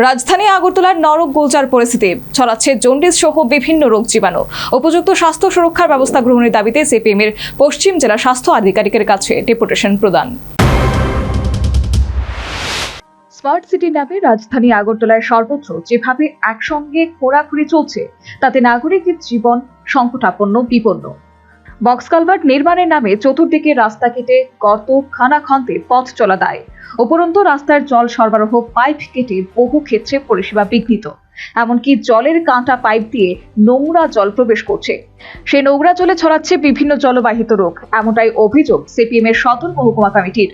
রাজধানী আগরতলার নরক গোলচার পরিস্থিতি, ছড়াচ্ছে জন্ডিস সহ বিভিন্ন রোগ জীবাণু। উপযুক্ত স্বাস্থ্য সুরক্ষার ব্যবস্থা গ্রহণের দাবিতে সিপিএম এর পশ্চিম জেলা স্বাস্থ্য আধিকারিকের কাছে ডেপুটেশন প্রদান। স্মার্ট সিটি নামে রাজধানী আগরতলায় সর্বত্র যেভাবে একসঙ্গে খোঁড়াখুড়ি চলছে, তাতে নাগরিকের জীবন সংকটাপন্ন বিপন্ন। বক্স কালভার্ট নির্মাণের নামে চতুর্দিকে রাস্তা কেটে গর্ত খানাখন্দে পথ চলা দায়। উপরন্তু রাস্তার জল সরবরাহ পাইপ কেটে বহু ক্ষেত্রে পরিষেবা বিঘ্নিত। এমনকি জলের কাঁটা পাইপ দিয়ে নোংরা জল প্রবেশ করছে। সেই নোংরা জলে ছড়াচ্ছে বিভিন্ন জলবাহিত রোগ, এমনটাই অভিযোগ সিপিএম এর সদর মহকুমা কমিটির।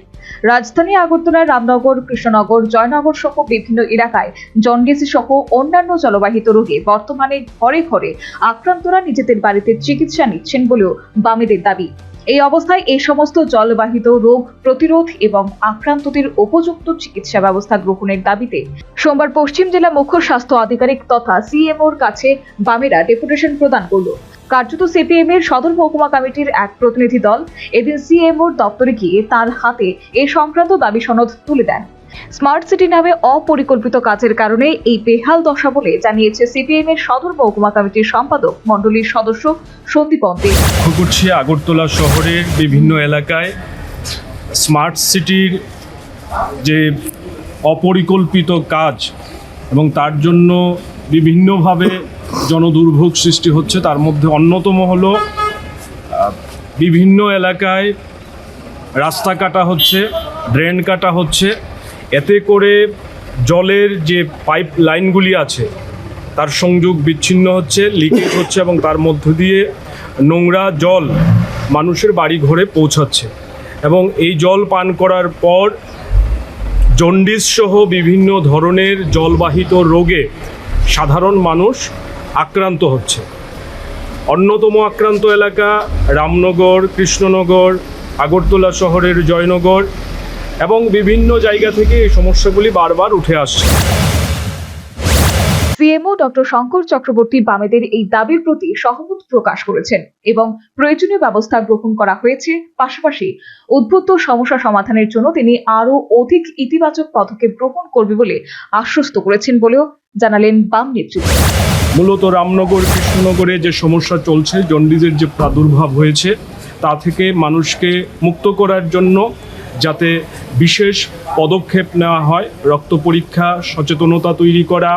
রাজধানী আগরতলার রামনগর, কৃষ্ণনগর, জয়নগর সহ বিভিন্ন এলাকায় জন্ডিস সহ অন্যান্য জলবাহিত রোগে বর্তমানে ঘরে ঘরে আক্রান্তরা নিজেদের বাড়িতে চিকিৎসা নিচ্ছেন বলেও বামেদের দাবি। এই অবস্থায় এই সমস্ত জলবাহিত রোগ প্রতিরোধ এবং আক্রান্তদের উপযুক্ত চিকিৎসা ব্যবস্থা গ্রহণের দাবিতে সোমবার পশ্চিম জেলা মুখ্য স্বাস্থ্য আধিকারিক তথা সিএমওর কাছে বামেরা ডেপুটেশন প্রদান করল। কার্যত সিপিএম এর সদর মহকুমা কমিটির এক প্রতিনিধি দল এদিন সিএমওর দপ্তরে গিয়ে তার হাতে এ সংক্রান্ত দাবি সনদ তুলে দেন। স্মার্ট সিটি নামে অপরিকল্পিত কাজের কারণে এই বেহাল দশা বলে জানিয়েছে সিপিএম এর সদর মহকুমা কমিটির সম্পাদক মণ্ডলীর সদস্য সন্দীপ অন্তে। আগরতলা শহরের বিভিন্ন এলাকায় স্মার্ট সিটির যে অপরিকল্পিত কাজ এবং তার জন্য বিভিন্নভাবে জনদুর্ভোগ সৃষ্টি হচ্ছে, তার মধ্যে অন্যতম হলো বিভিন্ন এলাকায় রাস্তা কাটা হচ্ছে, ড্রেন কাটা হচ্ছে। এতে করে জলের যে পাইপ লাইনগুলি আছে তার সংযোগ বিচ্ছিন্ন হচ্ছে, লিকেজ হচ্ছে এবং তার মধ্য দিয়ে নোংরা জল মানুষের বাড়ি ঘরে পৌঁছাচ্ছে এবং এই জল পান করার পর জন্ডিস সহ বিভিন্ন ধরনের জলবাহিত রোগে সাধারণ মানুষ আক্রান্ত হচ্ছে। অন্যতম আক্রান্ত এলাকা রামনগর, কৃষ্ণনগর, আগরতলা শহরের জয়নগর এবং বিভিন্ন জায়গা থেকে এই সমস্যাগুলি বারবার উঠে আসছে। সিএমও ডক্টর শঙ্কর চক্রবর্তী বামেদের এই দাবির প্রতি সহমত প্রকাশ করেছেন এবং প্রয়োজনীয় ব্যবস্থা গ্রহণ করা হয়েছে। পাশাপাশি উদ্ভূত সমস্যা সমাধানের জন্য তিনি আরো অধিক ইতিবাচক পদক্ষেপ গ্রহণ করবে বলে আশ্বস্ত করেছেন বলেও জানালেন বাম নেতৃত্ব। মূলত রামনগর, কৃষ্ণনগরে যে সমস্যা চলছে, জন্ডিসের যে প্রাদুর্ভাব হয়েছে, তা থেকে মানুষকে মুক্ত করার জন্য যাতে বিশেষ পদক্ষেপ নেওয়া হয়, রক্ত পরীক্ষা, সচেতনতা তৈরি করা,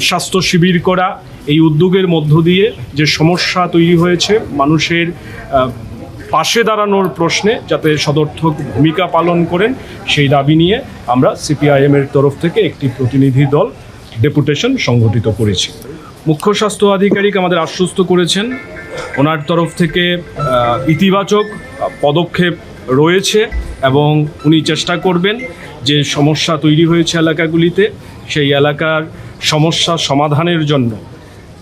স্বাস্থ্য শিবির করা, এই উদ্যোগের মধ্য দিয়ে যে সমস্যা তৈরি হয়েছে মানুষের পাশে দাঁড়ানোর প্রশ্নে যাতে সদর্থক ভূমিকা পালন করেন, সেই দাবি নিয়ে আমরা সিপিআইএম এর তরফ থেকে একটি প্রতিনিধি দল ডেপুটেশন সংগঠিত করেছি। মুখ্য স্বাস্থ্য আধিকারিক আমাদের আশ্বস্ত করেছেন ওনার তরফ থেকে ইতিবাচক পদক্ষেপ রয়েছে এবং উনি চেষ্টা করবেন যে সমস্যা তৈরি হয়েছে এলাকাগুলিতে, সেই এলাকার সমস্যা সমাধানের জন্য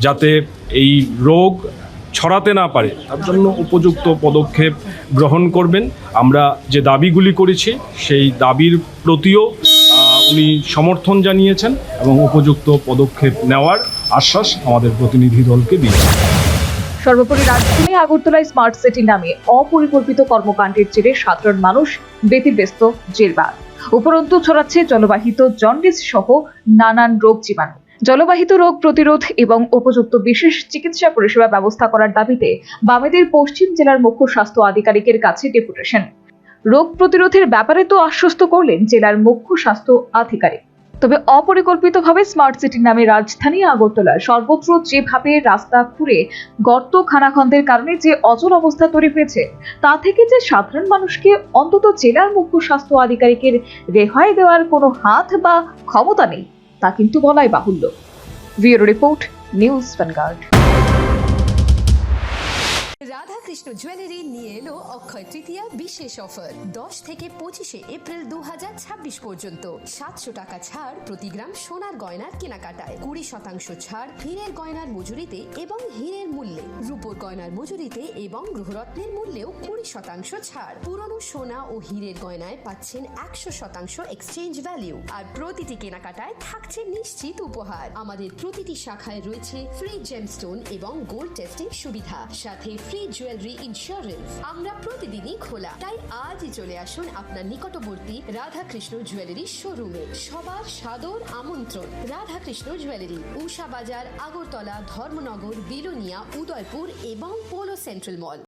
যাতে এই রোগ ছড়াতে না পারে তার জন্য উপযুক্ত পদক্ষেপ গ্রহণ করবেন। আমরা যে দাবিগুলি করেছি সেই দাবির প্রতিও উনি সমর্থন জানিয়েছেন এবং উপযুক্ত পদক্ষেপ নেওয়ার আশ্বাস আমাদের প্রতিনিধি দলকে দিয়েছেন। সর্বোপরি রাজধানী আগরতলায় স্মার্ট সিটি নামে অপরিকল্পিত কর্মকাণ্ডের জেরে সাধারণ মানুষ ব্যতিব্যস্ত জেরবার। উপরন্তু ছড়াচ্ছে জলবাহিত জন্ডিস সহ নানান রোগ জীবাণু। জলবাহিত রোগ প্রতিরোধ এবং উপযুক্ত বিশেষ চিকিৎসা পরিষেবা ব্যবস্থা করার দাবিতে বামেদের পশ্চিম জেলার মুখ্য স্বাস্থ্য আধিকারিকের কাছে ডেপুটেশন। রোগ প্রতিরোধের ব্যাপারে তো আশ্বস্ত করলেন জেলার মুখ্য স্বাস্থ্য আধিকারিক, তবে অপরিকল্পিতভাবে স্মার্ট সিটি নামে রাজধানী আগরতলার সর্বত্র যেভাবে রাস্তা খুঁড়ে গর্ত খানাখন্দের কারণে যে অচল অবস্থা তৈরি হয়েছে, তা থেকে যে সাধারণ মানুষকে অন্তত জেলার মুখ্য স্বাস্থ্য আধিকারিকের রেহাই দেওয়ার কোনো হাত বা ক্ষমতা নেই তা কিন্তু বলাই বাহুল্য। Bureau report, news vanguard. Radhakrishna jewellery নিয়ে এলো অক্ষয় তৃতীয়া বিশেষ অফার। 10 থেকে 25 এপ্রিল 2026 পর্যন্ত 700 টাকা ছাড় প্রতি গ্রাম সোনার গয়নার কেনাকাটায়, 20% ছাড় হীরের গয়নার মজুরিতে এবং হীরের মূল্যে, রূপোর গয়নার মজুরিতে এবং গ্রহরত্নের মূল্যেও 20% ছাড়। পুরনো সোনা ও হীরের গয়নায় পাচ্ছেন 100% এক্সচেঞ্জ ভ্যালু, আর প্রতিটি কেনাকাটায় থাকছে নিশ্চিত উপহার। আমাদের প্রতিটি শাখায় রয়েছে ফ্রি জেমস্টোন এবং গোল্ড টেস্টিং সুবিধা, সাথে ফ্রি জুয়েল জুয়েলারি ইন্স্যুরেন্স। আমরা প্রতিদিনই খোলা, তাই আজই চলে আসুন আপনার নিকটবর্তী রাধাকৃষ্ণ জুয়েলারি শোরুমে। সবার সাদর আমন্ত্রণ। রাধাকৃষ্ণ জুয়েলারি, উষা বাজার, আগরতলা, ধর্মনগর, বিলোনিয়া, উদয়পুর এবং পোলো সেন্ট্রাল মল।